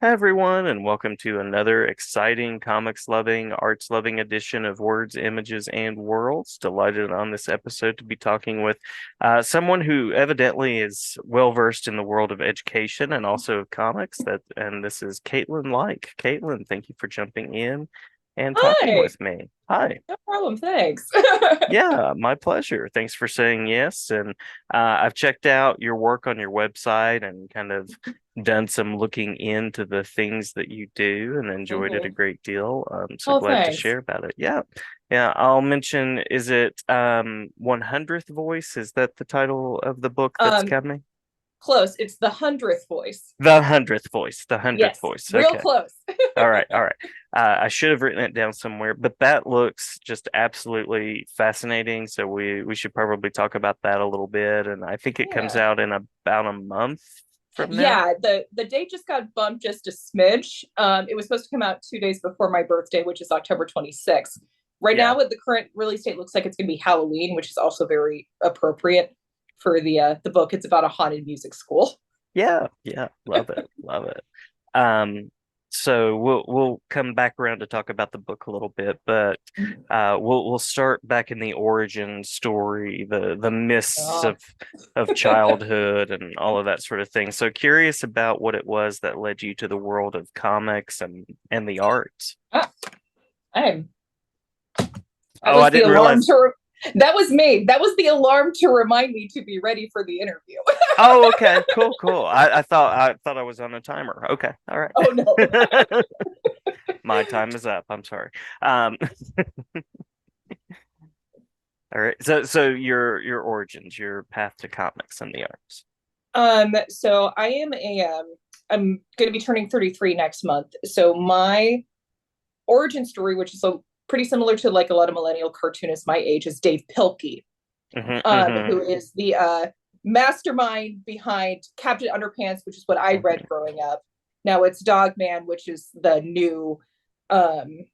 Hi, everyone, and welcome to another exciting comics loving, arts loving edition of Words, Images, and Worlds. Delighted on this episode to be talking with someone who evidently is well versed in the world of education and also of comics. And this is Caitlin Like. Caitlin, thank you for jumping in and talking Hi, with me. Hi. no problem. Thanks. Yeah, my pleasure. Thanks for saying yes. And I've checked out your work on your website and kind of done some looking into the things that you do and enjoyed it a hmm great deal. So Oh, glad to thanks. share about it. Yeah. Yeah, I'll mention, is it 100th Voice? Is that the title of the book that's Um, coming? Close. It's the 100th voice. The 100th Voice. The 100th Yes, Voice. real Okay. close. All right, all right. I should have written it down somewhere, but that looks just absolutely fascinating. So we should probably talk about that a little bit. And I think it comes Yeah. out in about a month from now. Yeah, the date just got bumped just a smidge. It was supposed to come out 2 days before my birthday, which is October 26th. Right Yeah, now, with the current release date, looks like it's going to be Halloween, which is also very appropriate for the book. It's about a haunted music school. yeah, yeah. Love it, love it. Um, so we'll come back around to talk about the book a little bit, but we'll start back in the origin story, the mists Oh, of childhood and all of that sort of thing. So curious about what it was that led you to the world of comics and the arts. ah, I'm That Oh, I was the didn't alarm realize. to. That was me. That was the alarm to remind me to be ready for the interview. Oh, okay, cool, cool. I thought I was on a timer. Okay, all right. Oh no. My time is up. I'm sorry. Um, all right. So your origins, your path to comics and the arts. So I am I'm going to be turning 33 next month. So my origin story, which is so pretty similar to like a lot of millennial cartoonists my age, is Dave Pilkey, Hmm. who is the mastermind behind Captain Underpants, which is what I read Hmm. growing up. Now it's Dogman, which is the new um,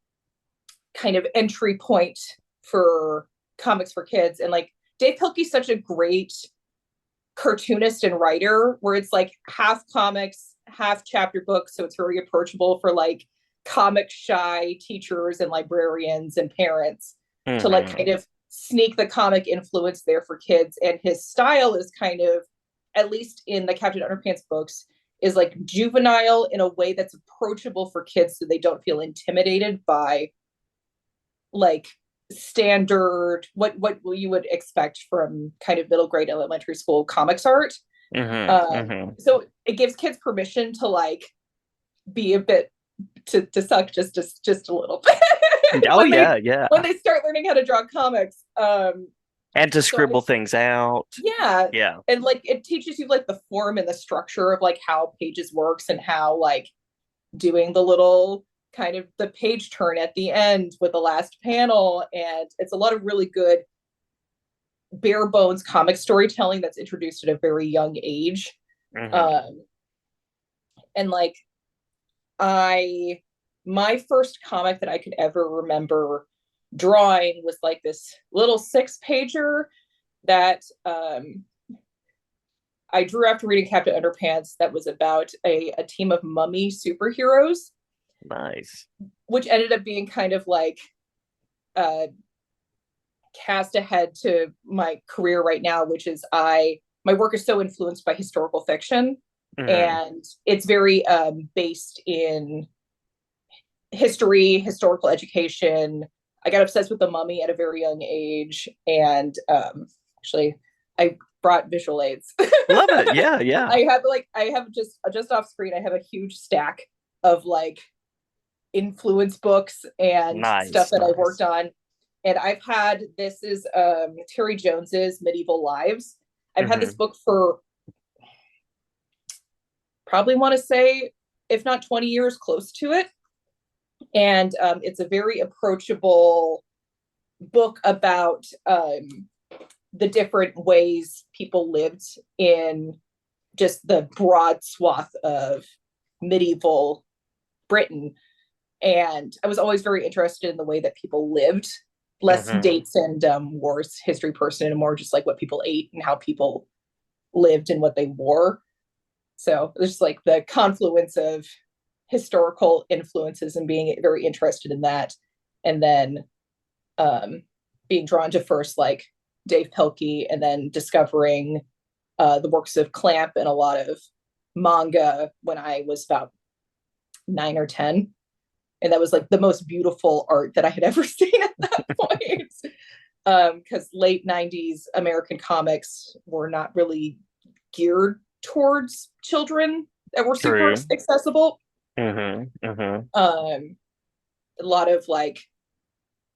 kind of entry point for comics for kids. And like Dave Pilkey's such a great cartoonist and writer where it's like half comics, half chapter books. So it's very approachable for like comic shy teachers and librarians and parents to like Hmm. kind of sneak the comic influence there for kids. And his style is kind of, at least in the Captain Underpants books, is like juvenile in a way that's approachable for kids so they don't feel intimidated by like standard what you would expect from kind of middle grade elementary school comics art. Hmm. um Hmm. so it gives kids permission to like be a bit to suck just a little bit Oh yeah, yeah. when they start learning how to draw comics. And to So I scribble things out. Yeah, Yeah. and like it teaches you like the form and the structure of like how pages works and how like doing the little kind of the page turn at the end with the last panel. And it's a lot of really good bare bones comic storytelling that's introduced at a very young age. Hmm. um and like I my first comic that I could ever remember drawing was like this little 6 pager that I drew after reading Captain Underpants, that was about a team of mummy superheroes, Nice. which ended up being kind of like uh, cast ahead to my career right now, which is my work is so influenced by historical fiction, Hmm. and it's very based in history, historical education. I got obsessed with the mummy at a very young age, and actually, I brought visual aids. Love it. Yeah, yeah. I have just off screen. I have a huge stack of like influence books and stuff Nice, that I've nice. worked on. And I've had this is Terry Jones's Medieval Lives. I've had this Hmm. book for probably want to say, if not 20 years, close to it. And it's a very approachable book about the different ways people lived in just the broad swath of medieval Britain. And I was always very interested in the way that people lived, less Hmm. dates and wars history person, and more just like what people ate and how people lived and what they wore. So there's like the confluence of historical influences and being very interested in that, and then being drawn to first like Dave Pelkey, and then discovering the works of Clamp and a lot of manga when I was about 9 or 10. And that was like the most beautiful art that I had ever seen at that point. Because late 90s American comics were not really geared towards children that were super True. accessible. Mm-hmm. A lot of like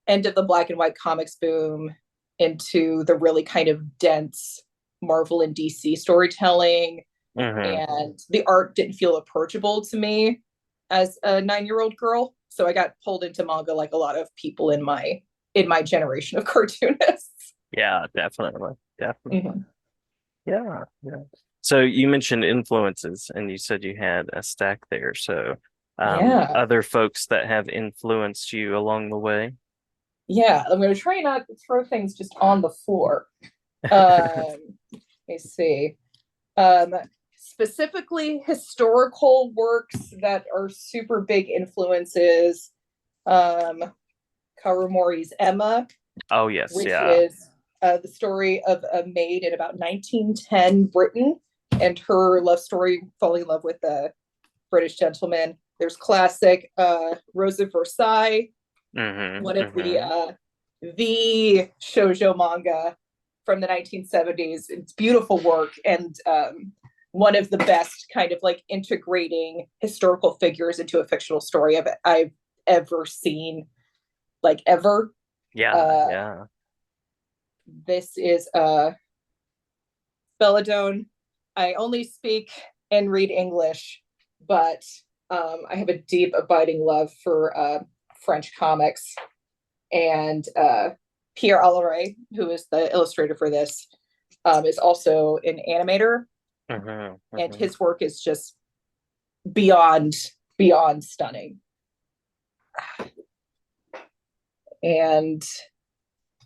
end of the black and white comics boom into the really kind of dense Marvel and DC storytelling. Mm-hmm. And the art didn't feel approachable to me as a 9-year-old girl. So I got pulled into manga like a lot of people in my generation of cartoonists. Yeah, definitely. Definitely. Mm-hmm. Yeah. Yeah. So you mentioned influences and you said you had a stack there. So Yeah. other folks that have influenced you along the way. Yeah. I'm going to try not to throw things just on the floor. Let me see. Specifically historical works that are super big influences. Kawamori's Emma, Oh yes, which yeah. is the story of a maid in about 1910 Britain and her love story falling in love with a British gentleman. There's classic Rose of Versailles, one of the shoujo manga from the 1970s. It's beautiful work, and one of the best kind of like integrating historical figures into a fictional story I've ever seen, like ever. Yeah, yeah. This is Belladone. I only speak and read English, but I have a deep, abiding love for French comics. And Pierre Alleray, who is the illustrator for this, is also an animator, and his work is just beyond stunning. And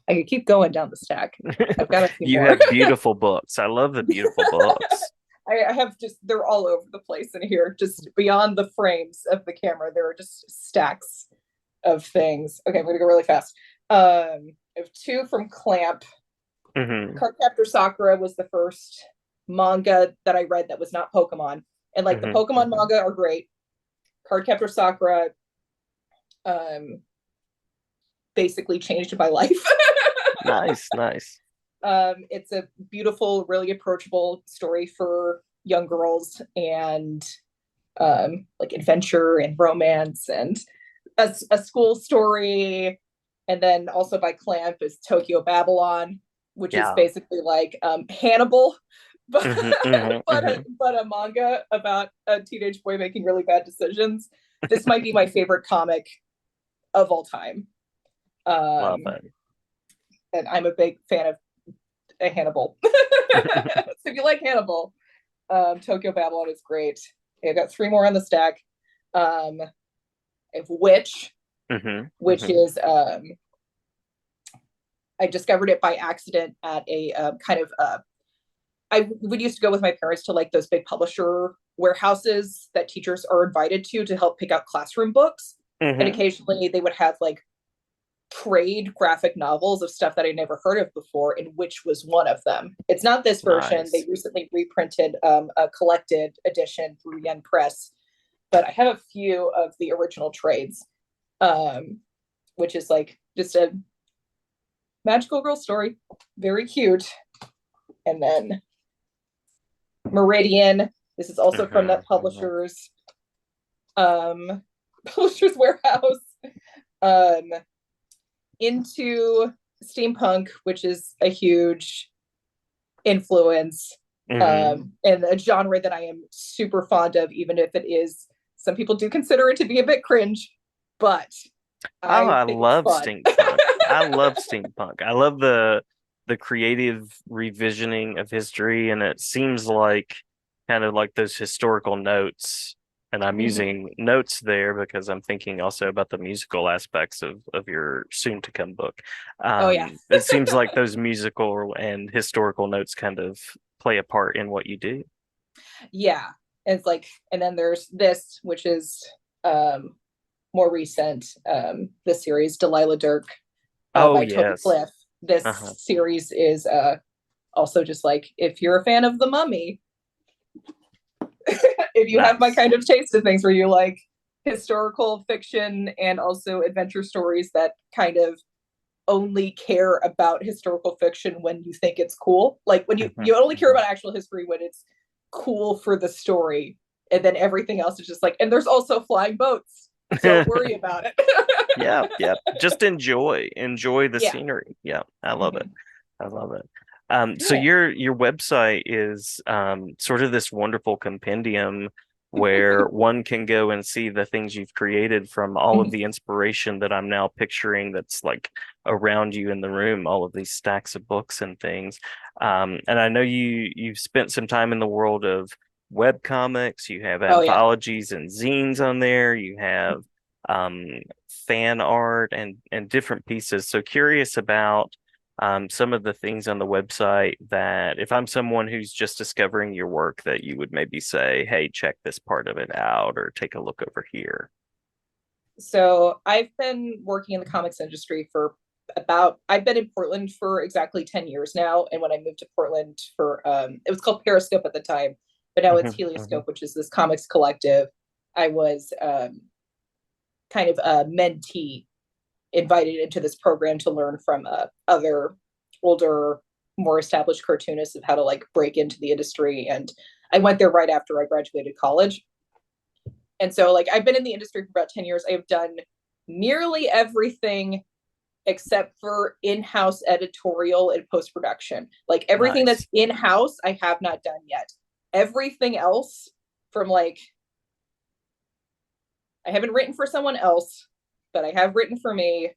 I could keep going down the stack. I've got a few You more. have beautiful books. I love the beautiful books. I have just, they're all over the place in here, just beyond the frames of the camera. There are just stacks of things. Okay, I'm going to go really fast. I have 2 from Clamp. Cardcaptor Sakura was the first manga that I read that was not Pokemon. And like the Pokemon manga are great. Cardcaptor Sakura basically changed my life. Nice, nice. It's a beautiful, really approachable story for young girls, and like adventure and romance and a school story. And then also by Clamp is Tokyo Babylon, which is basically like Hannibal, but but a manga about a teenage boy making really bad decisions. This might be my favorite comic of all time. Love it. And I'm a big fan of Hannibal. So if you like Hannibal, Tokyo Babylon is great. I've got 3 more on the stack. I have Witch, which is I discovered it by accident at a kind of I would used to go with my parents to like those big publisher warehouses that teachers are invited to help pick out classroom books. And occasionally they would have like trade graphic novels of stuff that I never heard of before, and Witch was one of them. It's not this version. Nice. They recently reprinted a collected edition through Yen Press, but I have a few of the original trades, which is like just a magical girl story, very cute. And then Meridian, this is also from that publisher's warehouse. Into steampunk, which is a huge influence, and a genre that I am super fond of, even if it is, some people do consider it to be a bit cringe, but I love steampunk. I love steampunk. I love the creative revisioning of history, and it seems like kind of like those historical notes. And I'm using notes there because I'm thinking also about the musical aspects of your soon to come book. It seems like those musical and historical notes kind of play a part in what you do. Yeah. It's like, and then there's this, which is more recent, the series Delilah Dirk Oh by Toby yes. Cliff. This Uh-huh. series is also just like, if you're a fan of The Mummy, if you have my Nice. kind of taste of things where you like historical fiction and also adventure stories that kind of only care about historical fiction when you think it's cool. Like when you Mhm, you only care mhm. about actual history when it's cool for the story, and then everything else is just like, and there's also flying boats. Don't worry about it. Yeah, yeah. Just enjoy the Yeah. scenery. Yeah, I love it. Mhm. I love it. So Yeah. your website is sort of this wonderful compendium where one can go and see the things you've created from all of Mhm. the inspiration that I'm now picturing that's like around you in the room, all of these stacks of books and things. And I know you've spent some time in the world of web comics. You have Oh yeah. anthologies and zines on there. You have um, fan art and different pieces. So curious about some of the things on the website that if I'm someone who's just discovering your work, that you would maybe say, hey, check this part of it out or take a look over here. So I've been working in the comics industry for I've been in Portland for exactly 10 years now. And when I moved to Portland for it was called Periscope at the time, but now it's Hmm, hmm. Helioscope, which is this comics collective. I was kind of a mentee invited into this program to learn from other older, more established cartoonists of how to like break into the industry. And I went there right after I graduated college. And so like I've been in the industry for about 10 years. I've done nearly everything except for in-house editorial and post-production. Like everything that's Nice. in-house, I have not done yet. Everything else from like I haven't written for someone else, but I have written for me,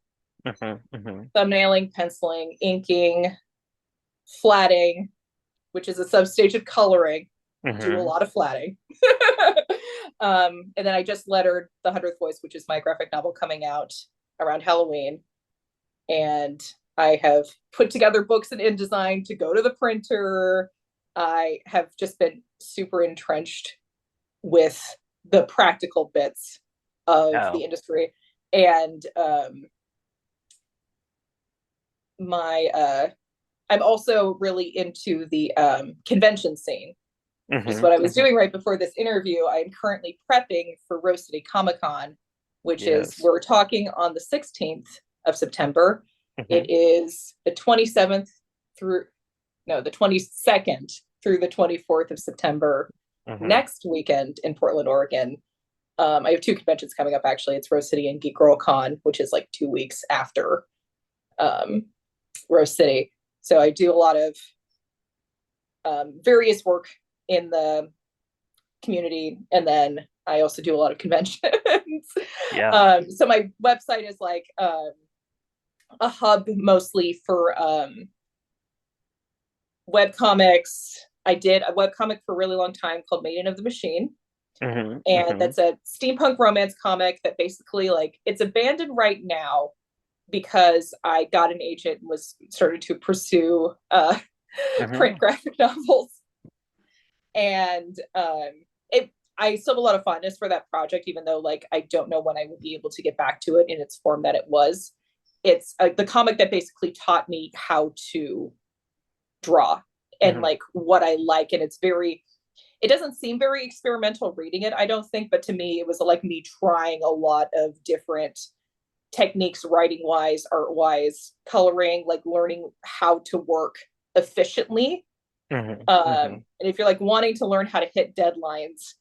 Hmm, hmm, thumbnailing, penciling, inking, flatting, which is a substage of coloring. Do a hmm. lot of flatting. And then I just lettered The Hundredth Voice, which is my graphic novel coming out around Halloween. And I have put together books in InDesign to go to the printer. I have just been super entrenched with the practical bits of Oh. the industry. And my I'm also really into the convention scene, which is Hmm, what I was hmm. doing right before this interview. I'm currently prepping for Rose City Comic Con, which is Yes. we're talking on the 16th of September. Hmm, It is the 27th through no, the 22nd through the 24th of September hmm. next weekend in Portland, Oregon. I have two conventions coming up actually. It's Rose City and Geek Girl Con, which is like 2 weeks after um, Rose City. So I do a lot of various work in the community, and then I also do a lot of conventions. Yeah. So my website is like a hub mostly for web comics. I did a web comic for a really long time called Maiden of the Machine, Hmm, and hmm. that's a steampunk romance comic that basically like it's abandoned right now because I got an agent and was started to pursue print Hmm. graphic novels, and it I still have a lot of fondness for that project, even though like I don't know when I will be able to get back to it in its form that it was. It's the comic that basically taught me how to draw and Hmm. like what I like, and it's very. It doesn't seem very experimental reading it, I don't think, but to me, it was like me trying a lot of different techniques, writing wise, art wise, coloring, like learning how to work efficiently. Hmm, hmm. And if you're like wanting to learn how to hit deadlines,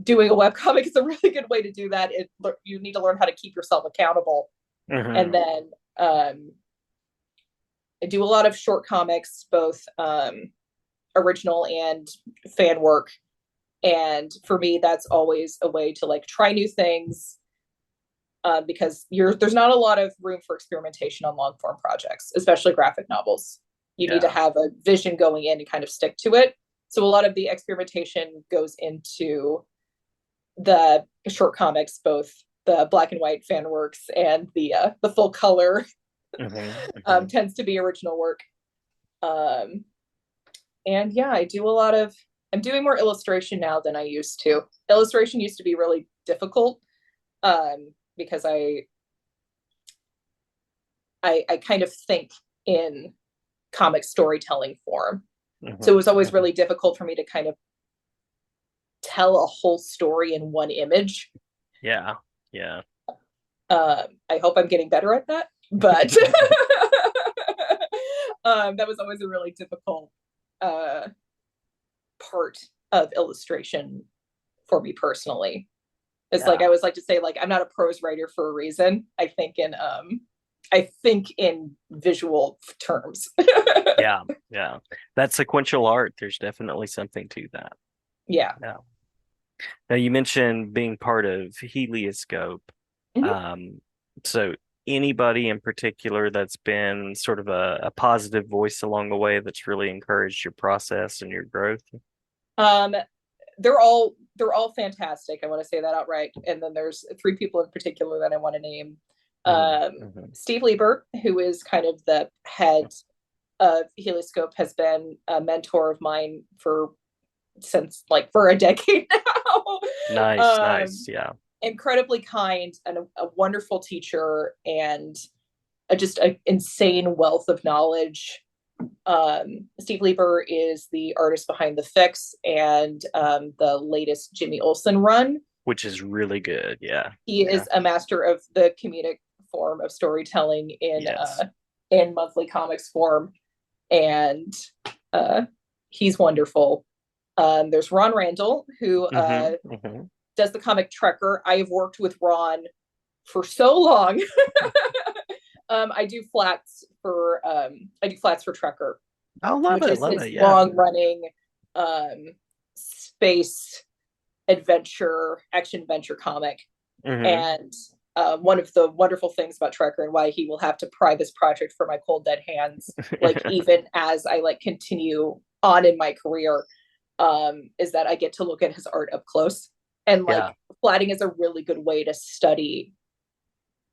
doing a webcomic is a really good way to do that. You need to learn how to keep yourself accountable. And Hmm. then I do a lot of short comics, both original and fan work. And for me, that's always a way to like try new things, because there's not a lot of room for experimentation on long form projects, especially graphic novels. You need to Yeah. have a vision going in and kind of stick to it. So a lot of the experimentation goes into the short comics, both the black and white fan works and the full color Hmm, hmm. tends to be original work. Um, and yeah, I do a lot of. I'm doing more illustration now than I used to. Illustration used to be really difficult because I kind of think in comic storytelling form. So it was always really difficult for me to kind of tell a whole story in one image. Yeah. Yeah. I hope I'm getting better at that, but that was always a really difficult part of illustration for me personally. It's like I always like to say, like, I'm not a prose writer for a reason. I think in visual terms. Yeah. Yeah. That sequential art, there's definitely something to that. Yeah. Yeah. Now you mentioned being part of Helioscope. Mhm. So anybody in particular that's been sort of a positive voice along the way that's really encouraged your process and your growth? Um, they're all fantastic. I want to say that outright. And then there's three people in particular that I want to name. Steve Lieber, who is kind of the head of Helioscope, has been a mentor of mine for a decade now. Nice. Yeah. Incredibly kind and a wonderful teacher, and just an insane wealth of knowledge. Steve Lieber is the artist behind The Fix and the latest Jimmy Olsen run, which is really good. Yeah. He is a master of the comedic form of storytelling in monthly comics form, and he's wonderful. There's Ron Randall, who does the comic Trekker. I have worked with Ron for so long. I do flats for Trekker. I love which it. is Love his it. Yeah. long running space action adventure comic. And one of the wonderful things about Trekker, and why he will have to pry this project from my cold dead hands, like even as I like continue on in my career, is that I get to look at his art up close. And like flatting is a really good way to study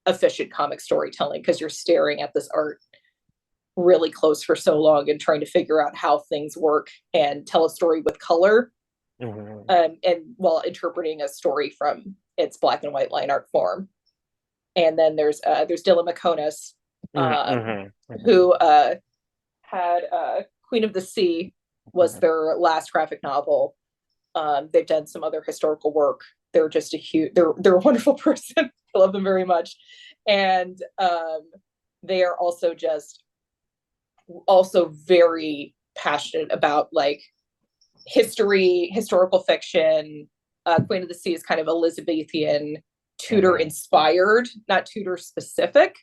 efficient comic storytelling, because you're staring at this art really close for so long and trying to figure out how things work and tell a story with color, and while interpreting a story from its black and white line art form. And then there's Dylan McConis, who had Queen of the Sea was their last graphic novel. They've done some other historical work. They're just they're a wonderful person. I love them very much. And they are also very passionate about like historical fiction. Queen of the Sea is kind of Elizabethan, Tudor inspired, not Tudor specific,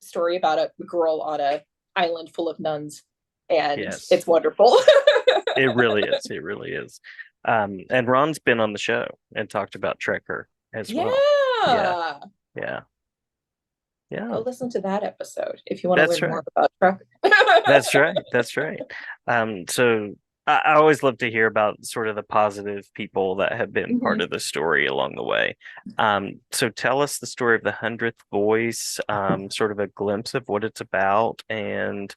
story about a girl on an island full of nuns, and it's wonderful. It really is. It really is. And Ron's been on the show and talked about Trekker as well. Yeah. Go listen to that episode if you want to learn more about Trekker. That's right. So I always love to hear about sort of the positive people that have been part of the story along the way. So tell us the story of the 100th Voice, sort of a glimpse of what it's about and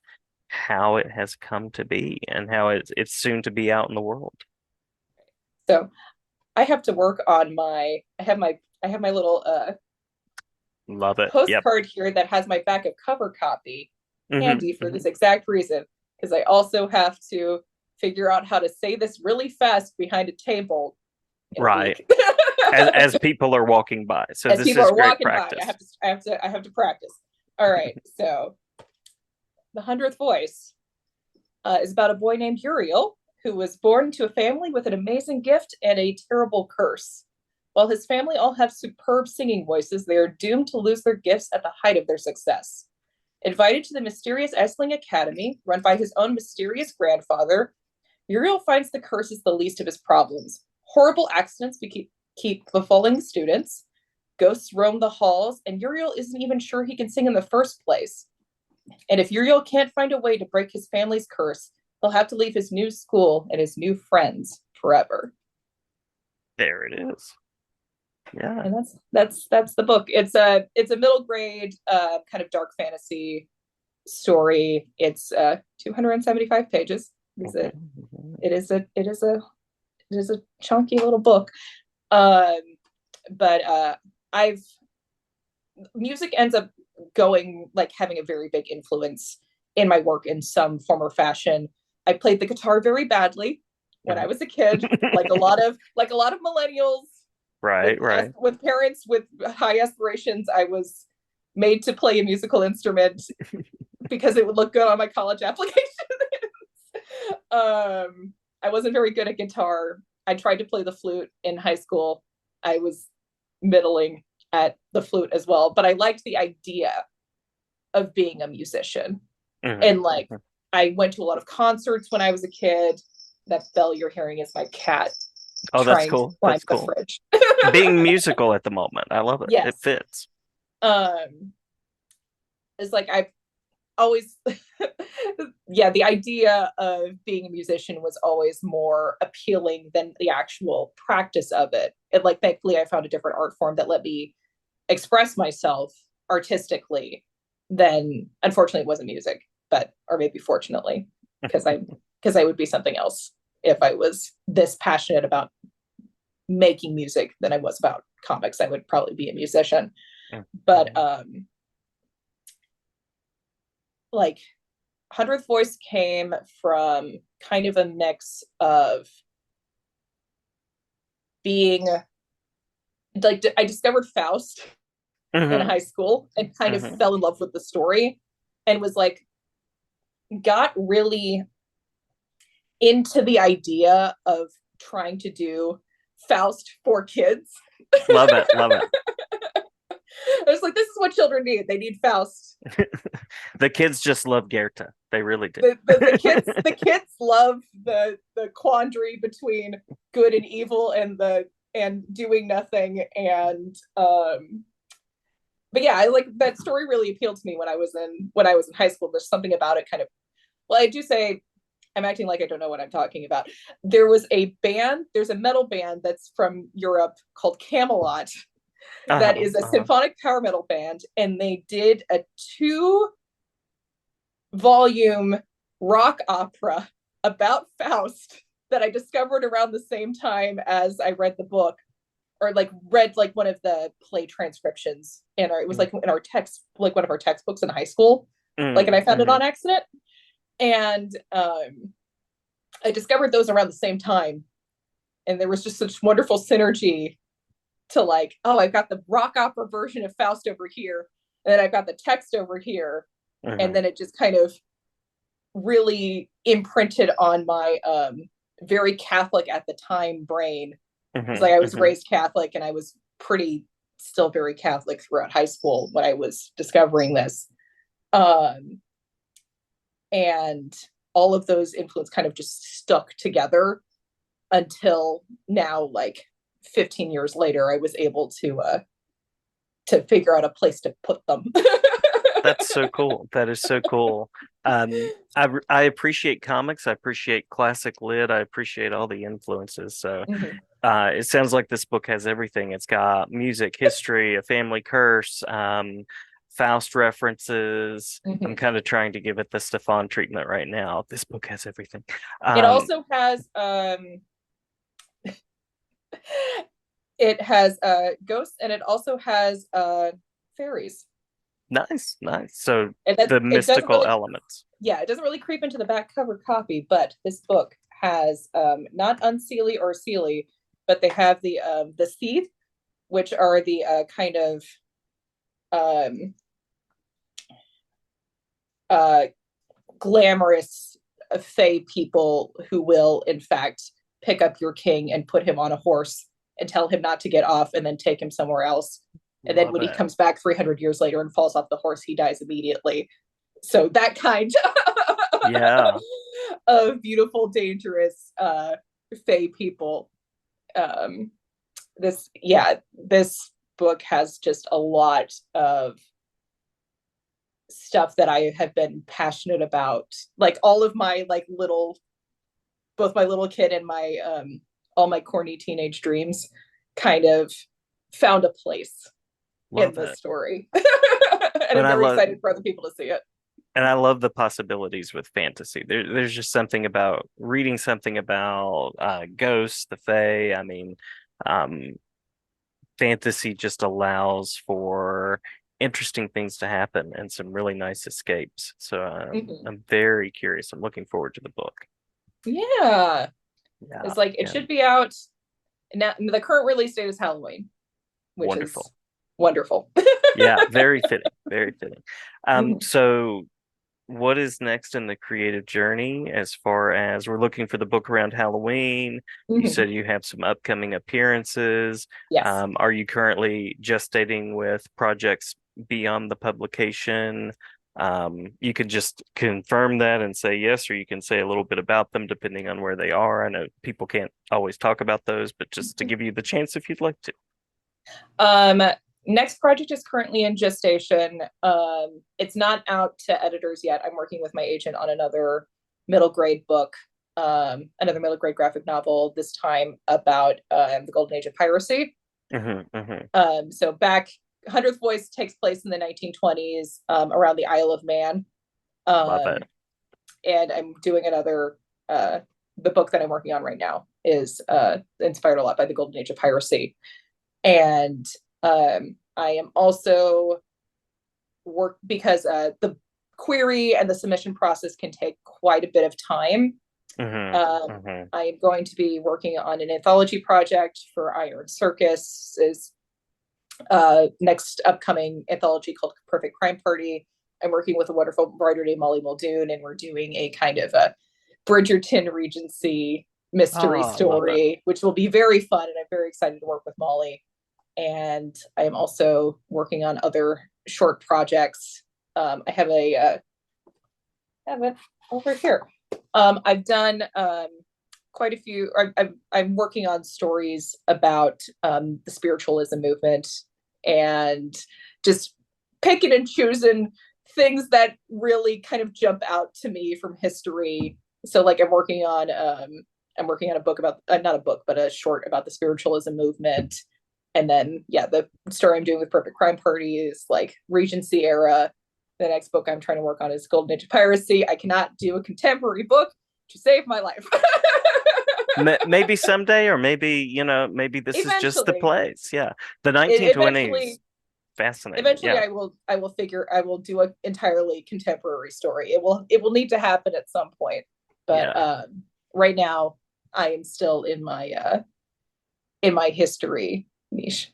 how it has come to be and how it's soon to be out in the world. So I have to work on I have my little love it postcard here that has my back of cover copy handy for this exact reason, because I also have to figure out how to say this really fast behind a table, right? as people are walking by. So as this people is are great walking practice. By, I have to practice. All right, so the 100th Voice is about a boy named Uriel, who was born to a family with an amazing gift and a terrible curse. While his family all have superb singing voices, they are doomed to lose their gifts at the height of their success. Invited to the mysterious Essling Academy, run by his own mysterious grandfather, Uriel finds the curse is the least of his problems. Horrible accidents keep befalling students, ghosts roam the halls, and Uriel isn't even sure he can sing in the first place. And if Uriel can't find a way to break his family's curse, he'll have to leave his new school and his new friends forever. There it is. Yeah. And that's the book. It's a middle grade kind of dark fantasy story. It's 275 pages. It is a chunky little book. But I've music ends up going like having a very big influence in my work in some form or fashion. I played the guitar very badly when I was a kid, like a lot of millennials Right, right. with parents with high aspirations. I was made to play a musical instrument because it would look good on my college application. I wasn't very good at guitar. I tried to play the flute in high school. I was middling at the flute as well, but I liked the idea of being a musician. Mhm, And like, mhm. I went to a lot of concerts when I was a kid. That bell you're hearing is my cat Oh, that's trying to cool. climb That's the cool. fridge. Being musical at the moment. I love it. It Yes. fits. Um, it's like I've always yeah, the idea of being a musician was always more appealing than the actual practice of it. And like thankfully I found a different art form that let me express myself artistically. Then unfortunately it wasn't music, but or maybe fortunately, because I would be something else if I was this passionate about making music than I was about comics. I would probably be a musician. But Mhm. like Hundredth Voice came from kind of a mix of being like I discovered Faust in Mhm, high school and kind of mhm. fell in love with the story and was like got really into the idea of trying to do Faust for kids. Love it. Love it. I was like, this is what children need. They need Faust. The kids just love Goethe. They really do. The kids love the quandary between good and evil and the and doing nothing and but yeah, I like that story really appealed to me when I was in high school. There's something about it kind of well, I do say I'm acting like I don't know what I'm talking about. There was a band, there's a metal band that's from Europe called Camelot that Uh-huh. is a Uh-huh. symphonic power metal band, and they did a 2 volume rock opera about Faust that I discovered around the same time as I read the book or like read like one of the play transcriptions in our it was like in our text like one of our textbooks in high school like and Mm, I found it mhm. on accident and I discovered those around the same time and there was just such wonderful synergy to like oh I've got the rock opera version of Faust over here and then I've got the text over here and Mhm. then it just kind of really imprinted on my very Catholic at the time brain. It's Mhm. like I was Mhm. raised Catholic and I was pretty still very Catholic throughout high school when I was discovering this. Um, and all of those influences kind of just stuck together until now, like 15 years later, I was able to figure out a place to put them. That's so cool. That is so cool. I appreciate comics. I appreciate classic lit. I appreciate all the influences. So Mhm. it sounds like this book has everything. It's got music, history, a family curse, Faust references. I'm Mhm. kind of trying to give it the Stefan treatment right now. This book has everything. It Um, also has it has ghosts and it also has fairies. nice, nice. So That the it doesn't mystical really elements. yeah, it doesn't really creep into the back cover copy, but this book has not unseelie or sealy, but they have the seed, which are the kind of um uh glamorous fae people who will in fact pick up your king and put him on a horse and tell him not to get off and then take him somewhere else. And then Love when he it. comes back 300 years later and falls off the horse, he dies immediately. So that kind Yeah. of beautiful, dangerous fae people. Um, this book has just a lot of stuff that I have been passionate about. Like all of my like little, both my little kid and my all my corny teenage dreams, kind of found a place in Love this it. story, and And I'm I very love excited for other people to see it. the possibilities with fantasy. There's just something about reading something about ghosts, the Fae. I mean, um, fantasy just allows for interesting things to happen and some really nice escapes. So Mhm. I'm very curious. I'm looking forward to the book. Yeah. Yeah, It's like it yeah, should be out now. The current release date is Halloween, which is wonderful. wonderful. Yeah, very fitting, very fitting. Mhm. So what is next in the creative journey as far as we're looking for the book around Halloween? You Mhm. said you have some upcoming appearances. Yes. Are you currently gestating with projects beyond the publication? You could just confirm that and say yes, or you can say a little bit about them depending on where they are. I know people can't always talk about those, but just to give you the chance if you'd like to. Um, Next project is currently in gestation. It's not out to editors yet. I'm working with my agent on another middle grade book, another middle grade graphic novel, this time about the golden age of piracy. Hmm. So back, Hundredth Voice takes place in the 1920s, around the Isle of Man. Love Um, it. and I'm doing another, the book that I'm working on right now is inspired a lot by the golden age of piracy. And I am also work because the query and the submission process can take quite a bit of time. Hmm. Um, Hmm. I am going to be working on an anthology project for Iron Circus's next upcoming anthology called Perfect Crime Party. I'm working with a wonderful writer named Molly Muldoon, and we're doing a kind of a Bridgerton Regency mystery Oh, love it. story, which will be very fun. And I'm very excited to work with Molly. And I am also working on other short projects. I have it over here. I've done quite a few. I'm working on stories about the spiritualism movement and just picking and choosing things that really kind of jump out to me from history. So, like, I'm working on a book about not a book, but a short about the spiritualism movement. And then, yeah, the story I'm doing with Perfect Crime Party is like Regency era. The next book I'm trying to work on is Golden Age of Piracy. I cannot do a contemporary book to save my life. Maybe someday, or maybe, maybe this is just the Eventually, place. Yeah. The it, 1920s, eventually, fascinating. eventually, Yeah. I will do an entirely contemporary story. It will need to happen at some point. But Yeah. right now, I am still in my history niche.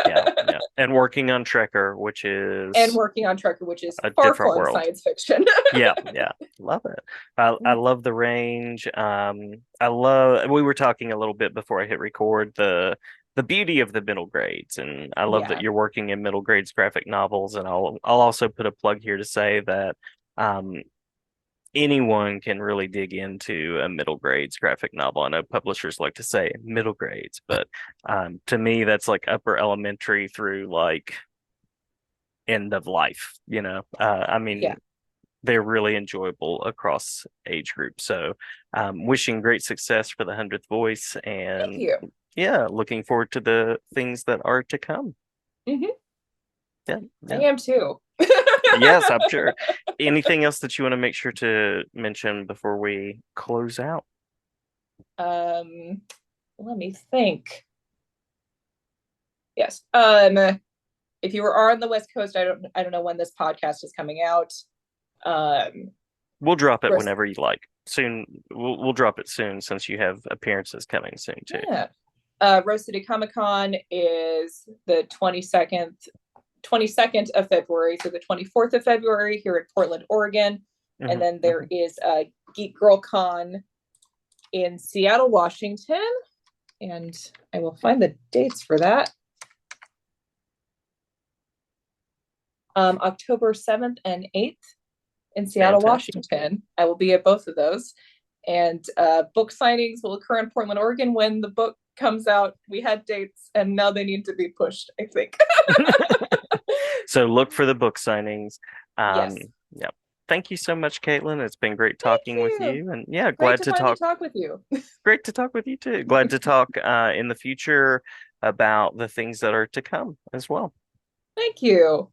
Yeah. Yeah. And working on Trekker, which And is working on Trekker, which is a far different flung world. science fiction. Yeah, yeah. Love it. I love the range. I love we were talking a little bit before I hit record, the beauty of the middle grades, and I love that Yeah. you're working in middle grades graphic novels, and I'll also put a plug here to say that um anyone can really dig into a middle grades graphic novel. I know publishers like to say middle grades, but to me that's like upper elementary through like end of life, I Yeah. mean they're really enjoyable across age groups. So, wishing great success for the 100th Voice, Thank and you. yeah, looking forward to the things that are to come. Hmm. Yeah, I yeah. am too. Yes, I'm sure. Anything else that you want to make sure to mention before we close out? um, Let me think. Yes. If you are on the West Coast, I don't know when this podcast is coming out. Um, We'll drop it Rest, whenever you like. Soon, we'll drop it soon since you have appearances coming soon too. yeah. Rose City Comic Con is the 22nd of February through the 24th of February here in Portland, Oregon. And Hmm. then there Hmm. is a Geek Girl Con in Seattle, Washington. And I will find the dates for that. October 7th and 8th in Seattle, Fantastic. Washington. I will be at both of those. And book signings will occur in Portland, Oregon when the book comes out. We had dates and now they need to be pushed, I think. So look for the book signings. Yes. Yeah. Thank you so much, Caitlin. It's been great Thank talking with you. you. And yeah, Great glad to to finally talk. talk with you. Great to talk with you too. Glad to talk in the future about the things that are to come as well. Thank you.